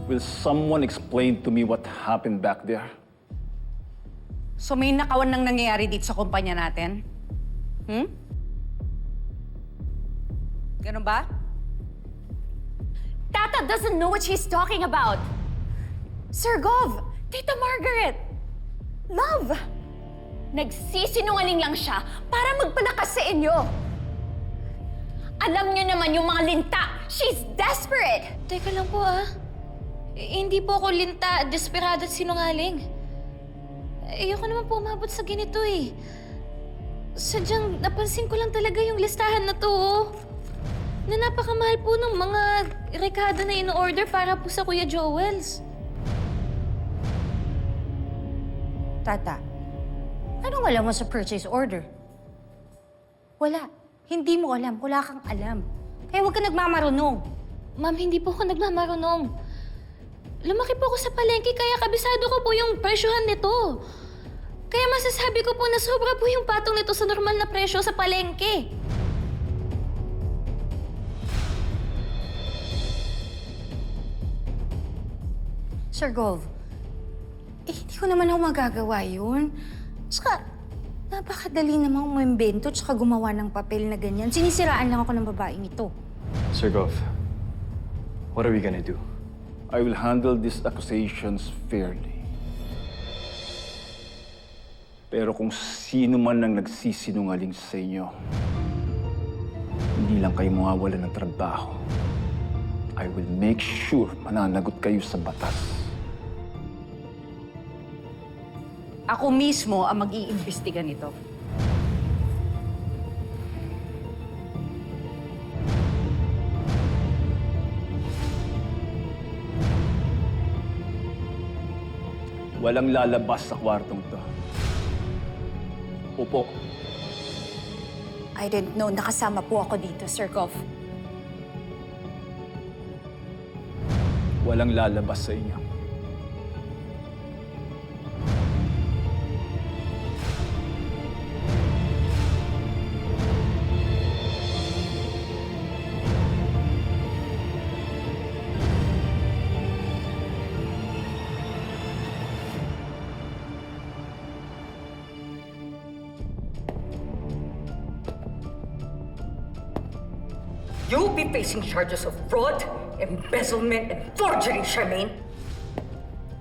Will someone explain to me what happened back there? So may nakawan nang nangyayari dito sa kumpanya natin? Ganun ba? Tata doesn't know what she's talking about. Sir Gov, Tita Margaret, love, nagsisinungaling lang siya para magpalakas sa inyo. Alam niyo naman yung mga linta. She's desperate. Teka lang po hindi po ako linta, desperado at sinungaling. Ayoko naman po umabot sa ganito eh. Sadyang napansin ko lang talaga yung listahan na to na napakamahal po ng mga rekado na in-order para po sa Kuya Joels. Tata, anong alam mo sa purchase order? Wala. Hindi mo alam. Wala kang alam. Kaya huwag ka nagmamarunong. Ma'am, hindi po ako nagmamarunong. Lumaki po ako sa palengke kaya kabisado ko po yung presyohan nito. Kaya masasabi ko po na sobra po yung patong nito sa normal na presyo sa palengke. Sir Gov, hindi ko naman ako magagawa yun. Saka, napakadali namang umimbento tsaka gumawa ng papel na ganyan. Sinisiraan lang ako ng babaeng ito. Sir Gov, what are we gonna do? I will handle these accusations fairly. Pero kung sino man ang nagsisinungaling sa inyo, hindi lang kayo mawawala ng trabaho. I will make sure mananagot kayo sa batas. Ako mismo ang mag-iimbestiga nito. Walang lalabas sa kwartong to. Upo. I didn't know nakasama po ako dito, Sir Gov. Walang lalabas sa inyo. You'll be facing charges of fraud, embezzlement, and forgery, Charmaine.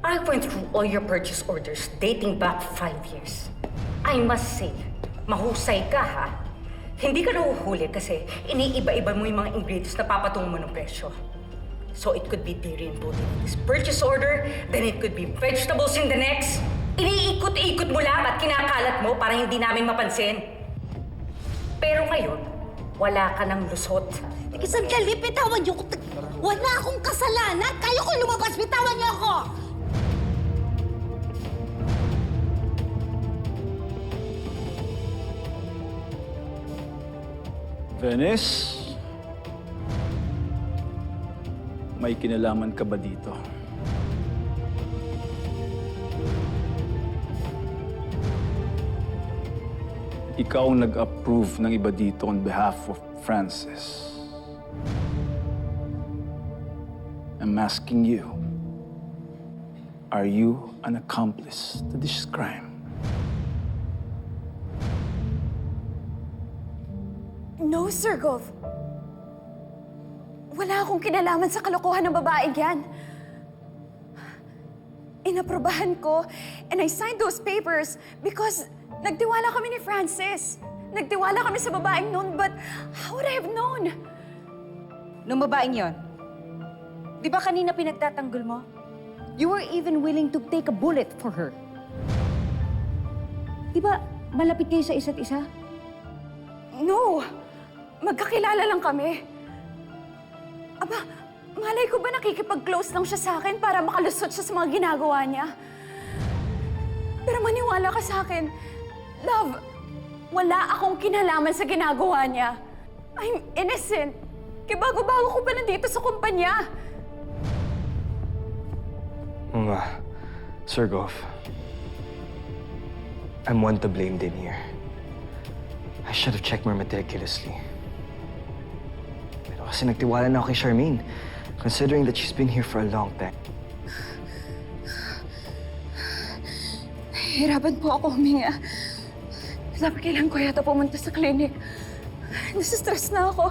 I went through all your purchase orders dating back 5 years. I must say, mahusay ka, ha? Hindi ka nahuhuli kasi iniiba-iba mo yung mga ingredients na papatungo mo ng presyo. So it could be dairy and protein in this purchase order, then it could be vegetables in the next. Iniikot-ikot mo lang at kinakalat mo para hindi namin mapansin. Pero ngayon, wala ka ng lusot. Sandali, bitawan niyo ko. Wala akong kasalanan. Kayo ko lumabas, bitawan niyo ako! Venice? May kinalaman ka ba dito? Ikaw ang nag-approve ng iba dito on behalf of Francis. I'm asking you, are you an accomplice to this crime? No, Sir Gov. Wala akong kinalaman sa kalokohan ng babaeng yan. Inaprobahan ko and I signed those papers because nagtiwala kami ni Francis. Nagtiwala kami sa babaeng noon, but how would I have known? Nung babaeng yon, di ba kanina pinagtatanggol mo? You were even willing to take a bullet for her. Di ba malapit kayo sa isa't isa? No! Magkakilala lang kami. Aba, malay ko ba nakikipag-close lang siya sa akin para makalusot siya sa mga ginagawa niya? Pero maniwala ka sa akin, love, wala akong kinalaman sa ginagawa niya. I'm innocent. Kaya bago-bago ko pa nandito sa kumpanya. Sir Gov, I'm one to blame din here. I should have checked more meticulously. Pero kasi nagtiwala na ako kay Charmaine, considering that she's been here for a long time. Nahihirapan po ako huminga. Dapat kailangan ko yata pumunta sa clinic. Nasa-stress na ako.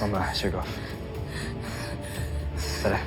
Mama, Sir Goff. Tara.